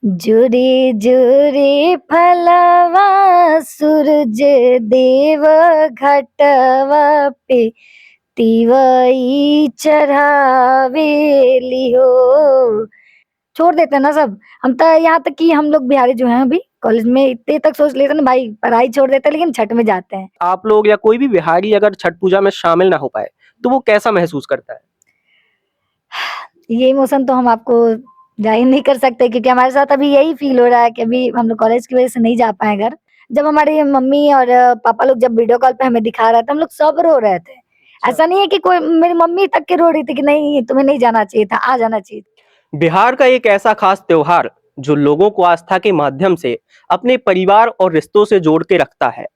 जुरे जुरे फलवा सूरज देव घटवा पे तिवई चढ़ावेली हो। छोड़ देते हैं ना सब। हम तो यहाँ तक कि हम लोग बिहारी जो हैं अभी कॉलेज में इतने तक सोच लेते हैं ना भाई, पढ़ाई छोड़ देते हैं लेकिन छठ में जाते हैं। आप लोग या कोई भी बिहारी अगर छठ पूजा में शामिल ना हो पाए तो वो कैसा महसूस करता है? ये इमोशन तो हम आपको जाहिर नहीं कर सकते क्योंकि हमारे साथ अभी यही फील हो रहा है कि अभी हम लोग कॉलेज की वजह से नहीं जा पाए घर। जब हमारी मम्मी और पापा लोग जब वीडियो कॉल पे हमें दिखा रहे थे, हम लोग सब रो रहे थे। ऐसा नहीं है कि कोई, मेरी मम्मी तक के रो रही थी कि नहीं तुम्हें नहीं जाना चाहिए था, आ जाना चाहिए। बिहार का एक ऐसा खास त्योहार जो लोगों को आस्था के माध्यम से अपने परिवार और रिश्तों से जोड़ के रखता है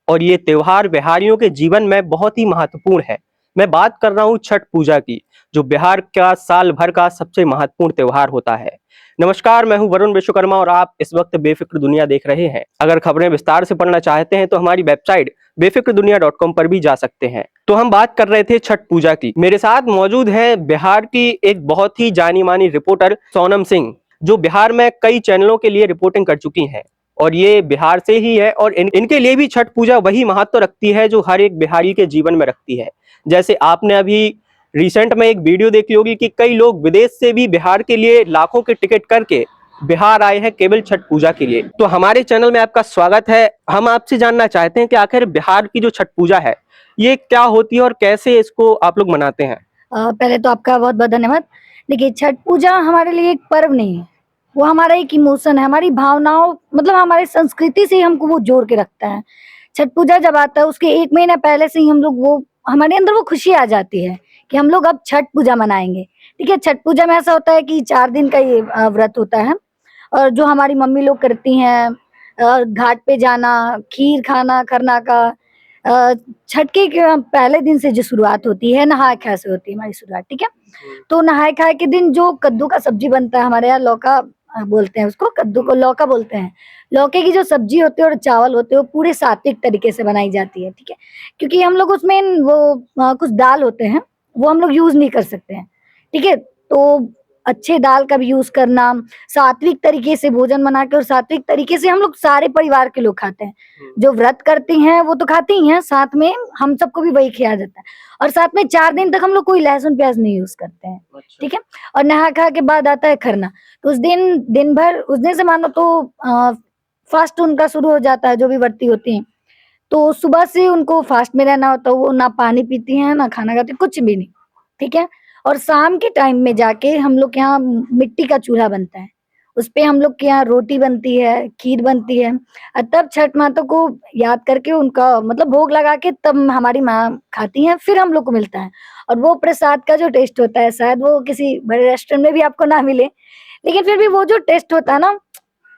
और ये त्योहार बिहारियों के जीवन में बहुत ही महत्वपूर्ण है। मैं बात कर रहा हूँ छठ पूजा की, जो बिहार का साल भर का सबसे महत्वपूर्ण त्योहार होता है। नमस्कार, मैं हूं वरुण विश्वकर्मा और आप इस वक्त बेफिक्र दुनिया देख रहे हैं। अगर खबरें विस्तार से पढ़ना चाहते हैं तो हमारी वेबसाइट बेफिक्रदुनिया.com पर भी जा सकते हैं। तो हम बात कर रहे थे छठ पूजा की। मेरे साथ मौजूद है बिहार की एक बहुत ही जानी मानी रिपोर्टर सोनम सिंह, जो बिहार में कई चैनलों के लिए रिपोर्टिंग कर चुकी हैं और ये बिहार से ही है और इनके लिए भी छठ पूजा वही महत्व रखती है जो हर एक बिहारी के जीवन में रखती है। जैसे आपने अभी रिसेंट में एक वीडियो देखी होगी कि कई लोग विदेश से भी बिहार के लिए लाखों के टिकट करके बिहार आए हैं केवल छठ पूजा के लिए। तो हमारे चैनल में आपका स्वागत है। हम आपसे जानना चाहते हैं कि आखिर बिहार की जो छठ पूजा है ये क्या होती है और कैसे इसको आप लोग मनाते हैं? पहले तो आपका बहुत बहुत धन्यवाद। देखिए, छठ पूजा हमारे लिए एक पर्व नहीं है, वो हमारा एक इमोशन है, हमारी भावनाओं, मतलब हमारी संस्कृति से ही हमको वो जोड़ के रखता है। छठ पूजा जब आता है उसके 1 महीना पहले से ही हम लोग वो, हमारे अंदर वो खुशी आ जाती है कि हम लोग अब छठ पूजा मनाएंगे। ठीक है, छठ पूजा में ऐसा होता है कि 4 दिन का ये व्रत होता है और जो हमारी मम्मी लोग करती हैं, घाट पे जाना, खीर खाना, खरना का, अ, छठ के पहले दिन से जो शुरुआत होती है, नहाय खाय से होती है हमारी शुरुआत। ठीक है, तो नहाय खाय के दिन जो कद्दू का सब्जी बनता है, हमारे यहाँ लौका बोलते हैं उसको, कद्दू को लौका बोलते हैं। लौके की जो सब्जी होती है और चावल होते हैं वो पूरे सात्विक तरीके से बनाई जाती है। ठीक है, क्योंकि हम लोग उसमें वो कुछ दाल होते हैं वो हम लोग यूज नहीं कर सकते हैं। ठीक है, तो अच्छे दाल का भी यूज करना, सात्विक तरीके से भोजन बना के, और सात्विक तरीके से हम लोग सारे परिवार के लोग खाते हैं। जो व्रत करती हैं वो तो खाती ही हैं, साथ में हम सबको भी वही खिलाया जाता है। और साथ में 4 दिन तक हम लोग कोई लहसुन प्याज नहीं यूज करते हैं। ठीक है, और नहा खा के बाद आता है खरना। तो उस दिन दिन भर, उस दिन से मानो तो फास्ट उनका शुरू हो जाता है, जो भी व्रती होती हैं। तो सुबह से उनको फास्ट में रहना होता है, वो ना पानी पीती हैं ना खाना खाती, कुछ भी नहीं। ठीक है, और शाम के टाइम में जाके हम लोग के यहाँ मिट्टी का चूल्हा बनता है, उसपे हम लोग के यहाँ रोटी बनती है, खीर बनती है, और तब छठ माता को याद करके उनका मतलब भोग लगा के तब हमारी माँ खाती हैं, फिर हम लोग को मिलता है। और वो प्रसाद का जो टेस्ट होता है, शायद वो किसी बड़े रेस्टोरेंट में भी आपको ना मिले, लेकिन फिर भी वो जो टेस्ट होता है ना,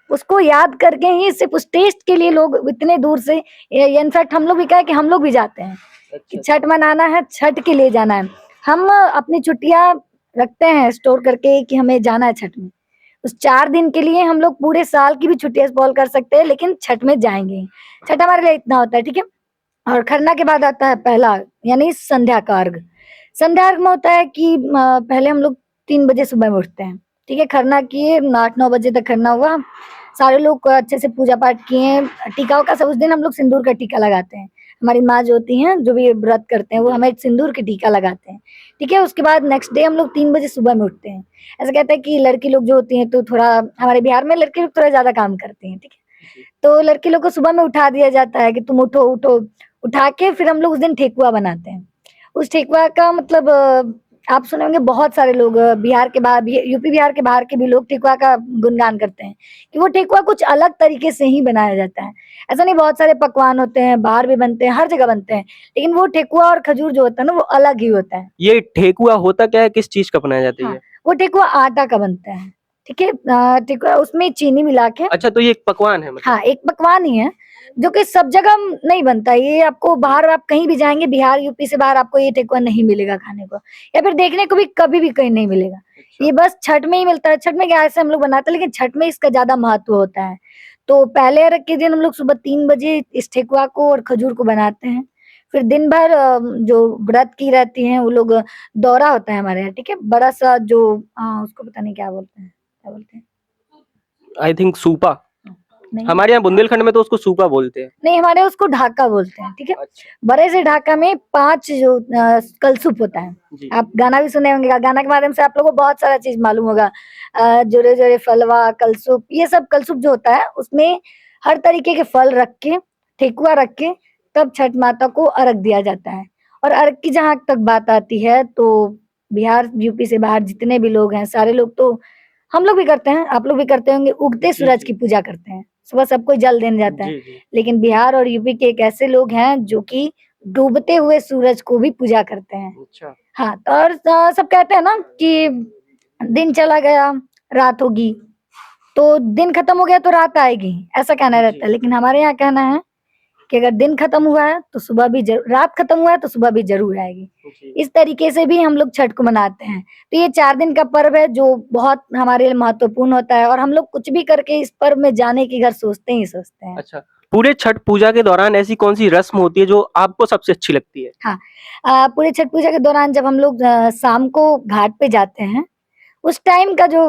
उसको याद करके ही सिर्फ उस टेस्ट के लिए लोग इतने दूर से, इनफैक्ट हम लोग भी क्या है कि हम लोग भी जाते हैं कि छठ मनाना है, छठ के लिए जाना है। हम अपनी छुट्टियां रखते हैं स्टोर करके कि हमें जाना है छठ में। उस 4 दिन के लिए हम लोग पूरे साल की भी छुट्टियां स्पॉइल कर सकते हैं, लेकिन छठ में जाएंगे ही। छठ हमारे लिए इतना होता है। ठीक है, और खरना के बाद आता है पहला, यानी संध्या का अर्घ। संध्या अर्घ में होता है कि पहले हम लोग 3 बजे सुबह में उठते हैं। ठीक है, खरना किए, 8-9 बजे तक खरना हुआ, सारे लोग अच्छे से पूजा पाठ किए, टीका का सब, उस दिन हम लोग सिंदूर का टीका लगाते हैं। हमारी माँ जो होती हैं, जो भी व्रत करते हैं, वो हमें सिंदूर के टीका लगाते हैं। ठीक है, उसके बाद नेक्स्ट डे हम लोग 3 बजे सुबह में उठते हैं। ऐसा कहते हैं कि लड़की लोग जो होती हैं तो थोड़ा, हमारे बिहार में लड़के लोग थोड़ा ज्यादा काम करते हैं। ठीक है, तो लड़के लोग को सुबह में उठा दिया जाता है कि तुम उठो उठो। उठा के फिर हम लोग उस दिन ठेकुआ बनाते हैं। उस ठेकुआ का मतलब आप सुने होंगे, बहुत सारे लोग बिहार के बाहर, यूपी बिहार के बाहर के भी लोग ठेकुआ का गुणगान करते हैं कि वो ठेकुआ कुछ अलग तरीके से ही बनाया जाता है। ऐसा नहीं, बहुत सारे पकवान होते हैं, बाहर भी बनते हैं, हर जगह बनते हैं, लेकिन वो ठेकुआ और खजूर जो होता है ना, वो अलग ही होता है। ये ठेकुआ होता क्या है, किस चीज का बनाया जाता है हाँ, ये? वो ठेकुआ आटा का बनता है। ठीक है, ठेकुआ उसमें चीनी मिला के। अच्छा, तो ये एक पकवान है मतलब? हाँ, एक पकवान ही है, जो कि सब जगह नहीं बनता। ये आपको बाहर, आप कहीं भी जाएँगे बिहार, यूपी से बाहर, आपको ये ठेकुआ नहीं मिलेगा खाने को, या फिर देखने को भी कभी भी कहीं नहीं मिलेगा। अच्छा। ये बस छठ में ही मिलता है। छठ में क्या, ऐसे हम लोग बनाते हैं, लेकिन छठ में इसका ज़्यादा महत्व होता है। तो पहले अर्घ के दिन हम लोग सुबह 3 बजे इस ठेकुआ को और खजूर को बनाते हैं। फिर दिन भर जो व्रत की रहती हैं वो लोग, दौरा होता है हमारे यहाँ। ठीक है, बड़ा-सा जो उसको पता नहीं क्या बोलते हैं, क्या बोलते हैं? आई थिंक सूपा। नहीं हमारे यहाँ बुंदेलखंड में तो उसको सूपा बोलते हैं। नहीं, हमारे उसको ढाका बोलते हैं, ठीक है। अच्छा बड़े से ढाका में 5 जो कलसूप होता है। जी। आप गाना भी सुने होंगे, गाना के माध्यम से आप लोगों को बहुत सारा चीज मालूम होगा। जोरे जोरे फलवा कलसूप, ये सब कलसूप जो होता है उसमें हर तरीके के फल रख के, ठेकुआ रख के, तब छठ माता को अर्घ दिया जाता है। और अर्घ की जहां तक बात आती है तो बिहार यूपी से बाहर जितने भी लोग हैं, सारे लोग तो, हम लोग भी करते हैं, आप लोग भी करते होंगे, उगते जी सूरज जी की पूजा करते हैं। सुबह सब कोई जल देने जाता है। जी जी। लेकिन बिहार और यूपी के एक ऐसे लोग हैं जो कि डूबते हुए सूरज को भी पूजा करते हैं। अच्छा हाँ, तो और सब कहते हैं ना कि दिन चला गया, रात होगी, तो दिन खत्म हो गया तो रात आएगी, ऐसा कहना जी रहता है। लेकिन हमारे यहाँ कहना है कि अगर दिन खत्म हुआ है तो सुबह भी रात खत्म हुआ है तो सुबह भी जरूर आएगी। जी। इस तरीके से भी हम लोग छठ को मनाते हैं। तो ये 4 दिन का पर्व है जो बहुत हमारे लिए महत्वपूर्ण होता है, और हम लोग कुछ भी करके इस पर्व में जाने की घर सोचते ही सोचते हैं। अच्छा, पूरे छठ पूजा के दौरान ऐसी कौन सी रस्म होती है जो आपको सबसे अच्छी लगती है? हाँ, पूरे छठ पूजा के दौरान जब हम लोग शाम को घाट पे जाते हैं, उस टाइम का जो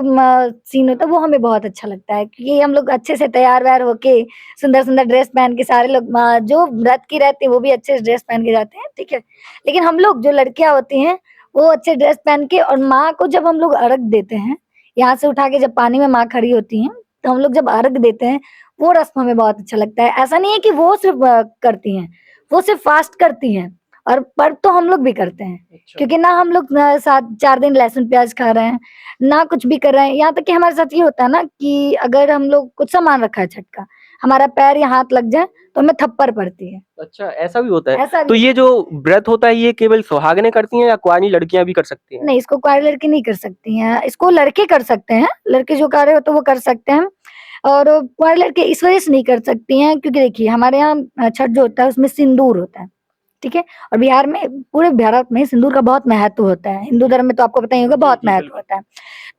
सीन होता है वो हमें बहुत अच्छा लगता है, क्योंकि हम लोग अच्छे से तैयार-वैयार होके, सुंदर-सुंदर ड्रेस पहन के, सारे लोग जो व्रत की रहती है वो भी अच्छे से ड्रेस पहन के जाते हैं, ठीक है। लेकिन हम लोग जो लड़कियाँ होती हैं, वो अच्छे ड्रेस पहन के, और माँ को जब हम लोग अर्घ देते हैं, यहाँ से उठा के जब पानी में माँ खड़ी होती हैं, तो हम लोग जब अर्घ देते हैं, वो रस्म हमें बहुत अच्छा लगता है। ऐसा नहीं है कि वो सिर्फ करती हैं, वो सिर्फ फास्ट करती हैं, और पर्व तो हम लोग भी करते हैं। अच्छा। क्योंकि ना हम लोग 4 दिन लहसुन प्याज खा रहे हैं, ना कुछ भी कर रहे हैं। यहाँ तक कि हमारे साथ ये होता है ना कि अगर हम लोग कुछ सामान रखा है छठ का, हमारा पैर या हाथ लग जाए तो हमें थप्पड़ पड़ती है। अच्छा, ऐसा भी होता है। ऐसा तो भी ये जो व्रत होता है ये केवल सुहागिनें करती हैं या कुंवारी लड़कियां भी कर सकती हैं? नहीं, इसको कुंवारी लड़की नहीं कर सकती हैं, इसको लड़के कर सकते हैं। लड़के जो कर रहे हो तो वो कर सकते हैं, और कुंवारी लड़के इस वजह से नहीं कर सकती हैं क्योंकि देखिए हमारे यहाँ छठ जो होता है उसमें सिंदूर होता है, ठीक है? और बिहार में, पूरे भारत में सिंदूर का बहुत महत्व होता है। हिंदू धर्म में तो आपको पता ही होगा, जी बहुत जी महत्व बिल्कुल। होता है।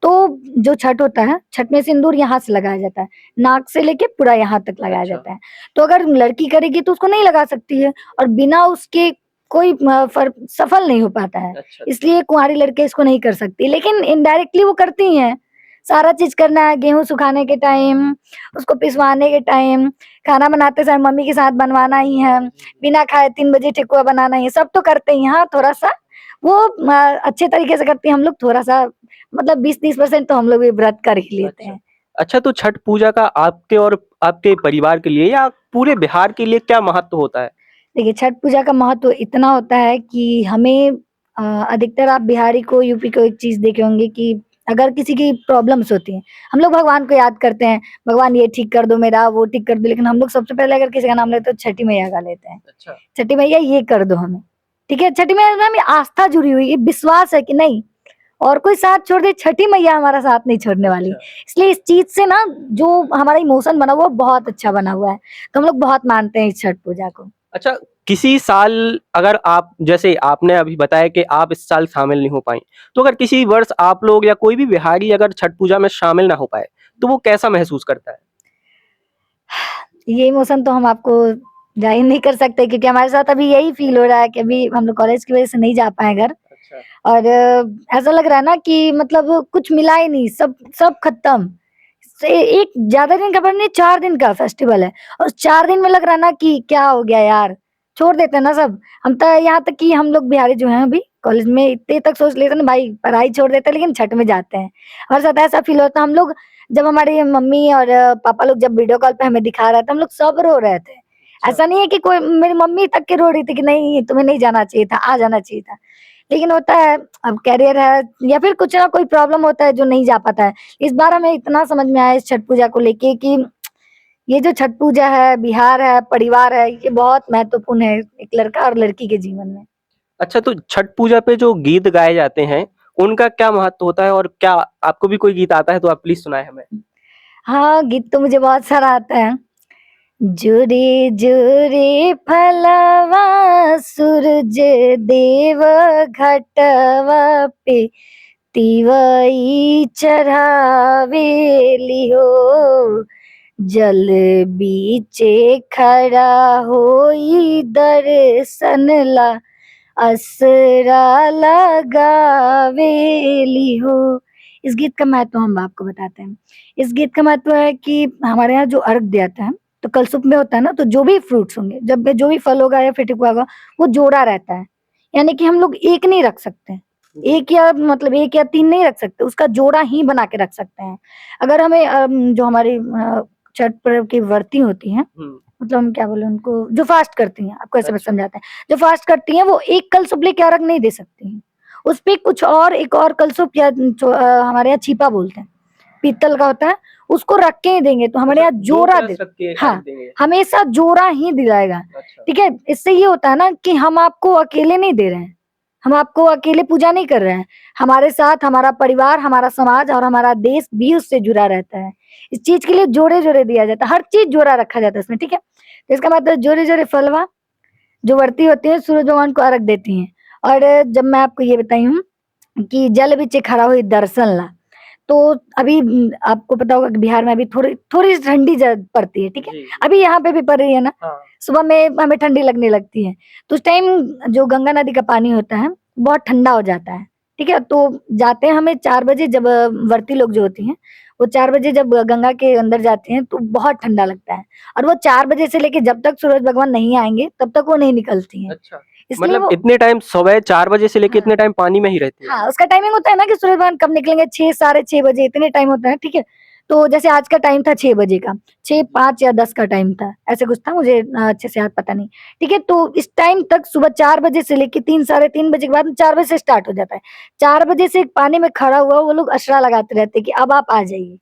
तो जो छठ होता है, छठ में सिंदूर यहाँ से लगाया जाता है, नाक से लेके पूरा यहाँ तक लगाया अच्छा। जाता है। तो अगर लड़की करेगी तो उसको नहीं लगा सकती है, और बिना उसके कोई सफल नहीं हो पाता है। अच्छा। इसलिए कुंवारी लड़के इसको नहीं कर सकती, लेकिन इनडायरेक्टली वो करती हैं। सारा चीज़ करना है, गेहूँ सुखाने के टाइम, उसको पिसवाने के टाइम, खाना बनाते समय मम्मी के साथ बनवाना ही है, बिना खाए 3 बजे ठेकुआ बनाना ही है, सब तो करते ही हैं। हाँ, थोड़ा-सा वो अच्छे तरीके से करती हैं, हम लोग थोड़ा-सा, मतलब 20-30% तो हम लोग भी व्रत कर ही लेते अच्छा। हैं। अच्छा, तो छठ पूजा का आपके और आपके परिवार के लिए या पूरे बिहार के लिए क्या महत्व होता है? देखिए, छठ पूजा का महत्व इतना होता है कि हमें अधिकतर आप बिहारी को, यूपी को एक चीज़ देखे होंगे कि अगर किसी की प्रॉब्लम्स होती हैं, हम लोग भगवान को याद करते हैं, भगवान ये ठीक कर दो मेरा, वो ठीक कर दो, लेकिन हम लोग सबसे पहले अगर किसी का नाम लेते हैं तो छठी मैया का लेते हैं। अच्छा। छठी मैया ये कर दो हमें, ठीक है? छठी मैया में आस्था जुड़ी हुई है, विश्वास है कि नहीं, और कोई साथ छोड़ दे, छठी मैया हमारा साथ नहीं छोड़ने वाली। अच्छा। इसलिए इस चीज़ से ना जो हमारा इमोशन बना हुआ है, वो बहुत अच्छा बना हुआ है। तो हम लोग बहुत मानते हैं इस छठ पूजा को। अच्छा, किसी साल अगर आप जैसे आपने अभी बताया कि आप इस साल शामिल नहीं हो पाईं, तो अगर किसी वर्ष आप लोग या कोई भी बिहारी अगर छठ पूजा में शामिल ना हो पाए, तो वो कैसा महसूस करता है? ये इमोशन तो हम आपको ज़ाहिर नहीं कर सकते, क्योंकि हमारे साथ अभी यही फ़ील हो रहा है कि अभी हम लोग कॉलेज की वज़ह से नहीं जा पाए घर, अच्छा। और ऐसा लग रहा है ना कि मतलब कुछ मिला ही नहीं, सब सब खत्म। से एक ज़्यादा दिन का पर्व नहीं, 4 दिन का फेस्टिवल है, और उस 4 दिन में लग रहा है ना कि क्या हो गया यार, छोड़ देते हैं ना सब। हम तो यहाँ तक कि हम लोग बिहारी जो हैं अभी कॉलेज में इतने तक सोच लेते हैं ना, भाई पढ़ाई छोड़ देते हैं लेकिन छठ में जाते हैं। हमारे साथ ऐसा फ़ील होता है, हम लोग जब हमारी मम्मी और पापा लोग जब वीडियो कॉल पे हमें दिखा रहे थे, हम लोग सब रो रहे थे। अच्छा। ऐसा नहीं है कि कोई, मेरी मम्मी तक के रो रही थी कि नहीं तुम्हें नहीं जाना चाहिए था, आ जाना चाहिए था। लेकिन होता है, अब करियर है या फिर कुछ ना कोई प्रॉब्लम होता है जो नहीं जा पाता है। इस बार हमें इतना समझ में आया इस छठ पूजा को लेके कि ये जो छठ पूजा है, बिहार है, परिवार है, ये बहुत महत्वपूर्ण है एक लड़का और लड़की के जीवन में। अच्छा, तो छठ पूजा पे जो गीत गाए जाते हैं, उनका क्या महत्व होता है और क्या आपको भी कोई गीत आता है तो आप प्लीज़ सुनाएँ हमें? हाँ, गीत तो मुझे बहुत सारा आता है। जोरे जोरे फलवा सूरज देव घटवा पे तिवई चढ़ावेली हो, जल बीचे खड़ा होई दर्शन ला असरा लगावेली हो। इस गीत का महत्व हम आपको बताते हैं। इस गीत का महत्व है कि हमारे यहाँ जो अर्घ दिया जाता है, तो कलशुप में होता है ना, तो जो भी फ्रूट्स होंगे, जब भी जो भी फल होगा या फिर ठेकुआ होगा, वो जोड़ा रहता है। यानी कि हम लोग एक नहीं रख सकते। एक या मतलब 1 या 3 नहीं रख सकते, उसका जोड़ा ही बना के रख सकते हैं। अगर हमें जो हमारी छठ पर्व की व्रती होती हैं, मतलब हम क्या बोले उनको, जो फास्ट करती हैं, आपको ऐसे में अच्छा। समझाते हैं। जो फास्ट करती हैं वो एक कलशुप लेके अर्घ नहीं दे सकती हैं। उसपे कुछ और एक और कलशुप या हमारे यहाँ छीपा बोलते हैं, पीतल का होता है, उसको रख के ही देंगे। तो हमारे अच्छा, यहाँ 2 जोड़ा कलश दे, रख के अर्घ हाँ, देंगे। हमेशा जोड़ा ही दिलाएगा। अच्छा। ठीक है? इससे ये होता है ना कि हम आपको अकेले नहीं दे रहे हैं, हम आपको अकेले पूजा नहीं कर रहे हैं। हमारे साथ हमारा परिवार, हमारा समाज और हमारा देश भी उससे जुड़ा रहता है। इस चीज़ के लिए जोड़े-जोड़े दिया जाता है, हर चीज़ जोड़ा रखा जाता है इसमें, ठीक है? तो इसका मतलब जोड़े-जोड़े फलवा जो व्रती होती हैं, सूरज भगवान को अर्घ देती हैं। और जब मैं आपको ये बताई हूँ कि जल बिच खड़ा हुई दर्शन ला, तो अभी आपको पता होगा कि बिहार में अभी थोड़ी सी ठंडी पड़ती है, ठीक है? जी, जी। अभी यहाँ पे भी पड़ रही है ना, हाँ। सुबह में हमें ठंडी लगने लगती है, तो उस टाइम जो गंगा नदी का पानी होता है बहुत ठंडा हो जाता है, ठीक है? तो जाते हैं हमें 4 बजे, जब व्रती लोग जो होती हैं वो 4 बजे जब गंगा के अंदर जाते हैं तो बहुत ठंडा लगता है, और वो 4 बजे से लेके जब तक सूरज भगवान नहीं आएंगे तब तक वो नहीं निकलती हैं। अच्छा, इसलिए मतलब वो, इतने टाइम सुबह 4 बजे से लेके हाँ, इतने टाइम पानी में ही रहती है? हाँ, उसका टाइमिंग होता है ना कि सूरज भगवान कब निकलेंगे, 6 साढ़े 6 बजे, इतने टाइम होता है, ठीक है? तो जैसे आज का टाइम था 6 बजे का, 6, 5 या 10 का टाइम था, ऐसे कुछ था, मुझे अच्छे से याद पता नहीं, ठीक है? तो इस टाइम तक सुबह 4 बजे से लेके 3 साढ़े 3 बजे के बाद 4 बजे से स्टार्ट हो जाता है। 4 बजे से पानी में खड़ा हुआ वो लोग असरा लगाते रहते हैं कि अब आप आ जाइए,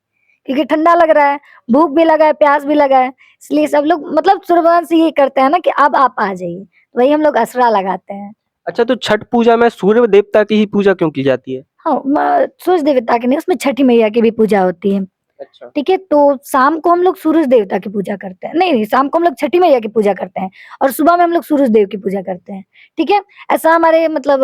क्योंकि ठंडा लग रहा है, भूख भी लगा है, प्यास भी लगा है, इसलिए सब लोग मतलब सूर्य भगवान से ये करते हैं ना कि अब आप आ जाइए, तो वही हम लोग असरा लगाते हैं। अच्छा, तो छठ पूजा में सूर्य देवता की ही पूजा क्यों की जाती है? हाँ, सूरज देवता की नहीं, उसमें छठी मैया की भी पूजा होती है। अच्छा। ठीक है? तो शाम को हम लोग सूरज देवता की पूजा करते हैं। नहीं, शाम को हम लोग छठी मैया की पूजा करते हैं और सुबह में हम लोग सूरज देव की पूजा करते हैं। ठीक है? ऐसा हमारे मतलब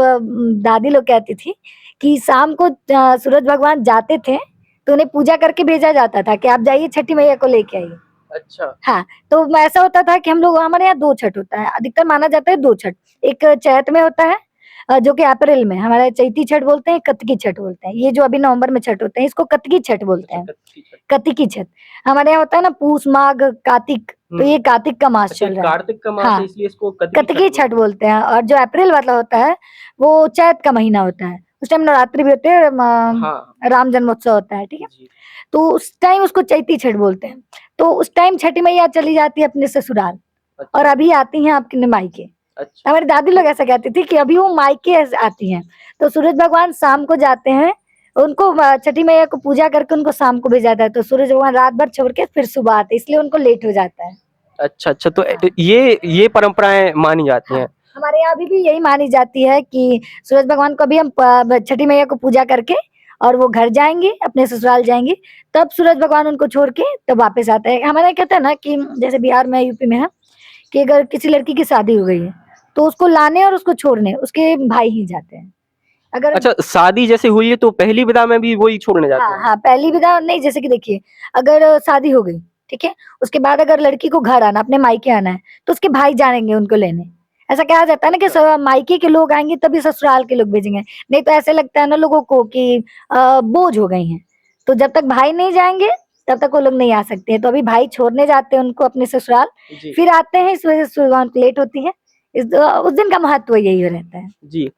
दादी लोग कहती थी कि शाम को सूरज भगवान जाते थे, तो उन्हें पूजा करके भेजा जाता था कि आप जाइए छठी मैया को लेके आइए। अच्छा। हाँ, तो ऐसा होता था कि हम लोग, हमारे यहाँ 2 छठ होता है, अधिकतर माना जाता है 2 छठ। एक चैत में होता है जो कि अप्रैल में, हमारे चैती छठ बोलते हैं, कतकी छठ बोलते हैं। ये जो अभी नवंबर में छठ होते हैं, इसको कतकी छठ बोलते अच्छा, हैं। कच्ची छठ। कतकी छठ। हमारे यहाँ होता है ना पूस, माघ, कार्तिक, तो ये कार्तिक का मास अच्छा, चल ये रहा है। कार्तिक का मास है हाँ, इसलिए इसको कतकी कतकी छठ छठ बोलते बोलते हैं, और जो अप्रैल वाला होता है, वो चैत का महीना होता है। उस टाइम नवरात्रि भी होते हैं, हैं। हाँ, राम जन्मोत्सव होता है, ठीक है? जी। तो उस टाइम उसको चैती छठ बोलते हैं। तो उस टाइम छठी मैया चली जाती है अपने ससुराल और अच्छा, अभी आती हैं आपके मायके। अच्छा। हमारी दादी लोग ऐसा कहती थी कि अभी वो मायके आती हैं। तो सूरज भगवान शाम को जाते हैं, उनको छठी मैया को पूजा करके उनको शाम को भेजा जाता है। तो सूरज भगवान रात भर छोड़ के फिर सुबह आते हैं, इसलिए उनको लेट हो जाता है। अच्छा, अच्छा, तो हाँ, ये परंपराएँ मानी जाती हाँ। हैं। हमारे यहाँ अभी भी यही मानी जाती है कि सूरज भगवान को भी हम छठी मैया को पूजा करके और वो घर जाएँगे, अपने ससुराल जाएँगे, तब सूरज भगवान उनको छोड़ के तब वापस आता है। हमारे यहाँ क्या होता है ना कि जैसे बिहार में, यूपी में है कि अगर किसी लड़की की शादी हो गई है, तो उसको लाने और उसको छोड़ने उसके भाई ही जाते हैं। अगर, अच्छा, शादी जैसे हुई है तो पहली विदा में भी वही छोड़ने जाते हाँ, हैं? हाँ, पहली विदा नहीं, जैसे कि देखिए, अगर शादी हो गई, ठीक है? उसके बाद अगर लड़की को घर आना, अपने मायके आना है, तो उसके भाई जाएँगे उनको लेने। ऐसा कहा जाता है ना कि अच्छा। मायके के लोग आएँगे तभी ससुराल के लोग भेजेंगे। नहीं तो ऐसे लगता है ना लोगों को कि बोझ हो गई हैं। तो जब तक भाई नहीं जाएँगे, तब तक वो लोग नहीं आ सकते हैं। तो अभी भाई छोड़ने जाते हैं उनको अपने ससुराल, जी, फिर आते हैं, इस वजह से सुबह लेट होती है। उस दिन का महत्व यही रहता है। जी।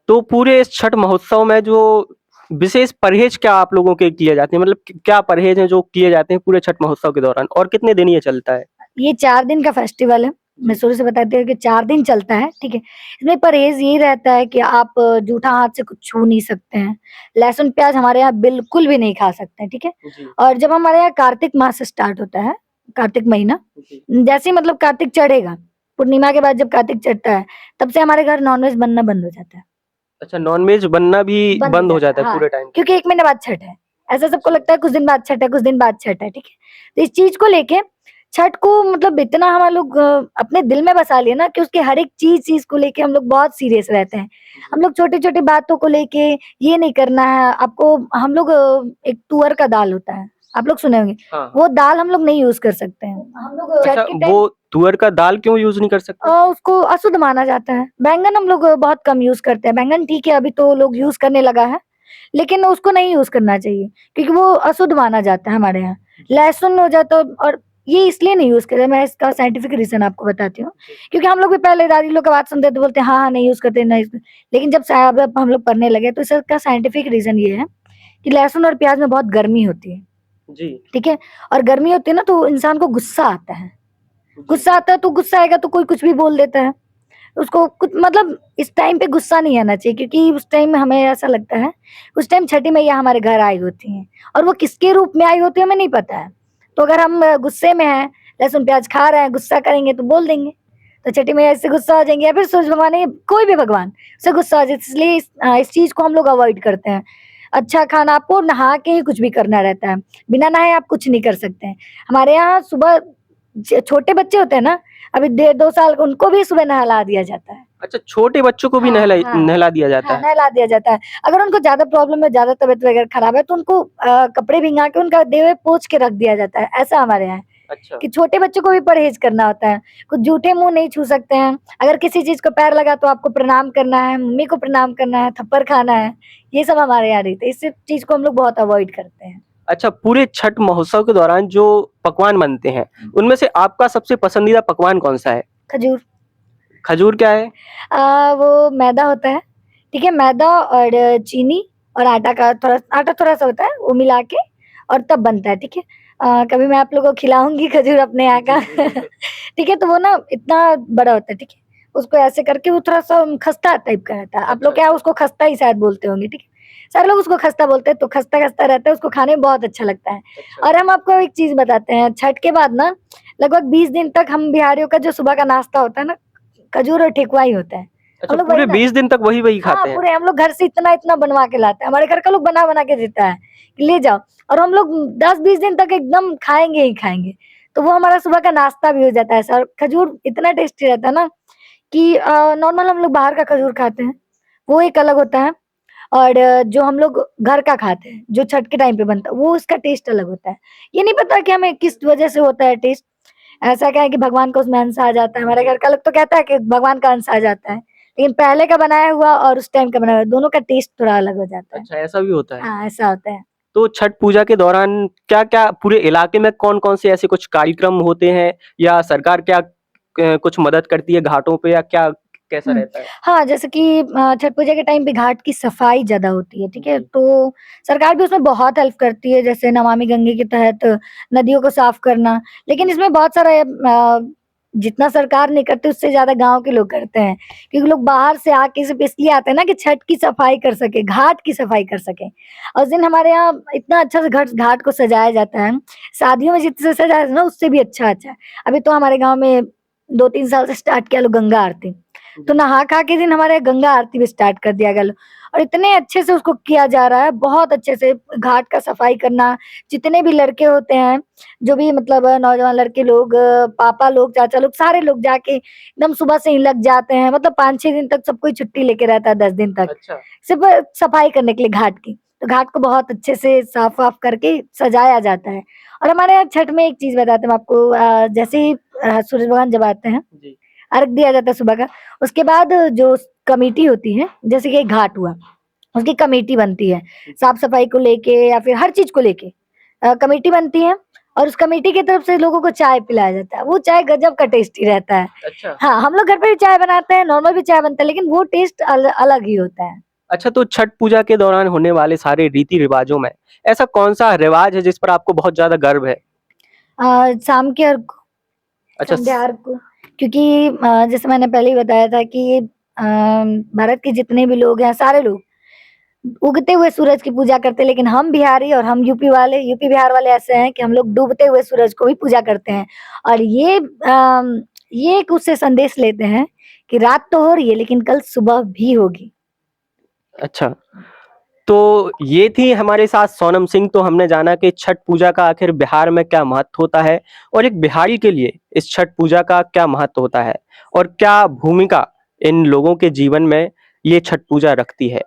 तो पूरे इस छठ महोत्सव में जो विशेष परहेज़ क्या आप लोगों के किए जाते हैं? मतलब क्या परहेज़ हैं जो किए जाते हैं पूरे छठ महोत्सव के दौरान और कितने दिन ये चलता है? ये 4 दिन का फेस्टिवल है। मैं जी। शुरू से बताती हूँ कि 4 दिन चलता है, ठीक है? इसमें परहेज़ ये रहता है कि आप जूठा हाथ से कुछ छू नहीं सकते हैं। लहसुन, प्याज़ हमारे यहाँ बिल्कुल भी नहीं खा सकते हैं, ठीक है? जी, और जब हमारे यहाँ कार्तिक मास स्टार्ट होता है, कार्तिक महीना, जी। जैसे ही मतलब कार्तिक चढ़ेगा, पूर्णिमा के बाद जब कार्तिक चढ़ता है, तब से हमारे घर नॉन-वेज बनना बंद हो जाता है। अच्छा, नॉन-वेज बनना भी बंद हो बंद हो जाता जाता है, है हाँ, पूरे टाइम के क्योंकि लिए? 1 महीने बाद छठ है। ऐसा सबको अच्छा। लगता है कुछ दिन बाद छठ है, कुछ दिन बाद छठ है, ठीक है? तो इस चीज़ को लेके छठ को मतलब इतना हम लोग अपने दिल में बसा लिए ना कि उसके हर एक चीज़ को लेके हम लोग बहुत सीरियस रहते हैं। जी। हम लोग छोटी-छोटी बातों को लेके ये नहीं करना है, आपको हम लोग एक तुअर का दाल होता है, आप लोग सुने होंगे, हाँ, हाँ। वो दाल हम लोग नहीं यूज़ कर सकते हैं। हम लोग छठ अच्छा, के वो टाइम तुअर का दाल क्यों यूज़ नहीं कर सकते? उसको अशुद्ध माना जाता है। बैंगन हम लोग बहुत कम यूज़ करते हैं। बैंगन ठीक है, अभी तो लोग अच्छा। यूज़ करने लगा है। लेकिन उसको नहीं यूज करना चाहिए क्योंकि वो अशुद्ध माना जाता है हमारे यहाँ। लहसुन हो जाता है, और ये इसलिए नहीं यूज करते, मैं इसका साइंटिफिक रीजन आपको बताती हूँ। क्योंकि हम लोग भी पहले दादी लोग का बात सुनते तो बोलते हाँ हाँ नहीं यूज करते नहीं लेकिन जब अब हम लोग पढ़ने लगे तो इसका साइंटिफिक रीजन ये है कि लहसुन और प्याज में बहुत गर्मी होती है, जी ठीक है। और गर्मी होती है ना तो इंसान को गुस्सा आता है, गुस्सा आता है तो गुस्सा आएगा तो कोई कुछ भी बोल देता है। उसको कुछ मतलब इस टाइम पे गुस्सा नहीं आना चाहिए क्योंकि उस टाइम में हमें ऐसा लगता है उस टाइम छठी मैया हमारे घर आई होती हैं और वो किसके रूप में आई होती है हमें नहीं पता है। तो अगर हम गुस्से में हैं, लहसुन प्याज खा रहे हैं, गुस्सा करेंगे तो बोल देंगे, तो छठी मैया इससे गुस्सा हो जाएंगे या फिर सूरज भगवान या कोई भी भगवान से गुस्सा हो जाए। इसलिए इस चीज को हम लोग अवॉइड करते हैं। अच्छा खाना आपको नहा के ही कुछ भी करना रहता है, बिना नहाए आप कुछ नहीं कर सकते हैं। हमारे यहाँ सुबह छोटे बच्चे होते हैं ना, अभी 1.5-2 साल उनको भी सुबह नहला दिया जाता है। अच्छा, छोटे बच्चों को भी हाँ, हाँ। नहला दिया जाता हाँ, है। नहला दिया जाता है। अगर उनको ज़्यादा प्रॉब्लम है, ज़्यादा तबीयत वगैरह खराब है तो उनको कपड़े भिंगा के उनका देह पोंछ के रख दिया जाता है। ऐसा हमारे यहाँ है अच्छा कि छोटे बच्चों को भी परहेज़ करना होता है। कुछ जूठे मुँह नहीं छू सकते हैं। अगर किसी चीज़ को पैर लगा तो आपको प्रणाम करना है, मम्मी को प्रणाम करना है, थप्पड़ खाना है। ये सब हमारे यहाँ रहते हैं। इस चीज़ को हम लोग बहुत अवॉइड करते हैं। अच्छा, पूरे छठ महोत्सव के दौरान जो पकवान बनते हैं उनमें से आपका सबसे पसंदीदा पकवान कौन सा है? खजूर। खजूर क्या है? वो मैदा होता है, ठीक है? मैदा और चीनी और आटा थोड़ा-सा होता है, वो मिला के और तब बनता है, ठीक है? कभी मैं आप लोगों को खिलाऊँगी खजूर अपने यहाँ का। ठीक है? तो वो ना इतना बड़ा होता है, ठीक है? उसको ऐसे करके वो थोड़ा-सा खस्ता टाइप का रहता है। आप लोग क्या उसको खस्ता ही शायद बोलते होंगे, ठीक है? सारे लोग उसको खस्ता बोलते हैं, तो खस्ता-खस्ता रहता है, उसको खाने में बहुत अच्छा लगता है। और हम आपको एक चीज़ बताते हैं, छठ के बाद ना लगभग 20 दिन तक हम बिहारियों का जो सुबह का नाश्ता होता है ना, खजूर और ठेकुआ ही होता है। अच्छा, हम लोग पूरे वही ना 20 दिन तक वही हाँ, खाते हैं। पूरे हम लोग घर से इतना-इतना बनवा के लाते हैं। हमारे घर का लोग बना-बना के देता है, कि ले जाओ और हम लोग 10-20 दिन तक एकदम खाएँगे ही खाएँगे। तो वो हमारा सुबह का नाश्ता भी हो जाता है ऐसा और खजूर इतना टेस्टी रहता है ना कि नॉर्मल हम लोग बाहर का खजूर खाते हैं, वो एक अलग होता है और जो हम लोग घर का खाते हैं, जो छठ के टाइम पे बनता है, वो उसका टेस्ट अलग होता है। ये नहीं पता कि हमें किस वजह से होता है टेस्ट। ऐसा क्या है कि भगवान का उसमें अंश आ जाता है। हमारे घर का लोग तो कहता है कि भगवान का अंश आ जाता है। लेकिन पहले का बनाया हुआ और उस टाइम का बनाया हुआ, दोनों का टेस्ट थोड़ा अलग हो जाता है। अच्छा, ऐसा भी होता है। हाँ, ऐसा होता है। तो छठ पूजा के दौरान क्या-क्या पूरे इलाके में कौन-कौन से ऐसे कुछ कार्यक्रम होते हैं या सरकार क्या कुछ मदद करती है घाटों पे या क्या कैसा हुँ। रहता है? हाँ, जैसे कि छठ पूजा के टाइम पे घाट की सफाई ज़्यादा होती है, ठीक है? जी। तो सरकार भी उसमें बहुत हेल्प करती है, जैसे नमामि गंगे के तहत नदियों को साफ करना। लेकिन इसमें बहुत सारा जितना सरकार नहीं करती उससे ज़्यादा गाँव के लोग करते हैं। क्योंकि लोग बाहर से आके सिर्फ़ इसलिए आते हैं ना कि छठ की सफाई कर सकें, घाट की सफाई कर सकें। और उस दिन हमारे यहाँ इतना अच्छा से घाट को सजाया जाता है। शादियों में जितने से सजाया जाता है ना उससे भी अच्छा-अच्छा है। अभी तो हमारे गाँव में 2-3 साल से स्टार्ट किया लोग गंगा आरती। तो नहा खा के दिन हमारे गंगा आरती भी स्टार्ट कर दिया गया और इतने अच्छे से उसको किया जा रहा है, बहुत अच्छे से घाट का सफाई करना, जितने भी लड़के होते हैं, जो भी मतलब नौजवान लड़के लोग, पापा लोग, चाचा लोग, सारे लोग जाके एकदम सुबह से ही लग जाते हैं। मतलब 5-6 दिन तक सब कोई छुट्टी लेके रहता है, 10 दिन तक, अच्छा। सिर्फ़ सफाई करने के लिए घाट की। तो घाट को बहुत अच्छे से साफ-वाफ करके सजाया जाता है। और हमारे यहाँ छठ में एक चीज़ बताते हैं मैं आपको, जैसे ही सूरज भगवान जब आते हैं, जी। अर्घ दिया जाता है सुबह का, उसके बाद जो कमेटी होती है, जैसे कि एक घाट हुआ, उसकी कमेटी बनती है, साफ-सफाई को लेके या फिर हर चीज़ को लेके कमेटी बनती है और उस कमेटी की तरफ से लोगों को चाय पिलाया जाता है। वो चाय गज़ब का टेस्टी रहता है। अच्छा। हाँ, हम लोग घर पे भी चाय बनाते हैं, नॉर्मल भी चाय बनता है, लेकिन वो टेस्ट अलग ही होता है। अच्छा, तो छठ पूजा के दौरान होने वाले सारे रीति-रिवाजों में ऐसा कौन-सा रिवाज है जिस पर आपको बहुत ज़्यादा गर्व है? शाम के अर्घ को, अच्छा संध्या स अर्घ को, क्योंकि जैसे मैंने पहले ही बताया था कि भारत के जितने भी लोग हैं, सारे लोग उगते हुए सूरज की पूजा करते हैं, लेकिन हम बिहारी और हम यूपी वाले, यूपी बिहार वाले ऐसे हैं कि हम लोग डूबते हुए सूरज को भी पूजा करते हैं। और ये एक उससे संदेश लेते हैं कि रात तो हो रही है लेकिन कल सुबह भी होगी। अच्छा, तो ये थी हमारे साथ सोनम सिंह, तो हमने जाना कि छठ पूजा का आखिर बिहार में क्या महत्व होता है और एक बिहारी के लिए इस छठ पूजा का क्या महत्व होता है और क्या भूमिका इन लोगों के जीवन में ये छठ पूजा रखती है।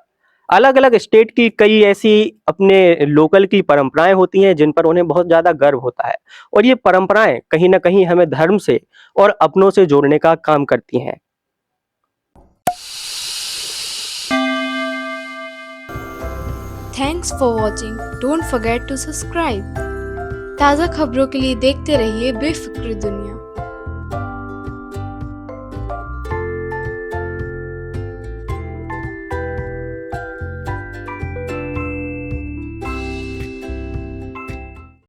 अलग-अलग स्टेट की कई ऐसी अपने लोकल की परंपराएँ होती हैं जिन पर उन्हें बहुत ज़्यादा गर्व होता है और ये परंपराएँ कहीं न कहीं हमें धर्म से और अपनों से जोड़ने का काम करती हैं। Thanks for watching. Don't forget to subscribe. ताज़ा खबरों के लिए देखते रहिए बेफिक्र दुनिया।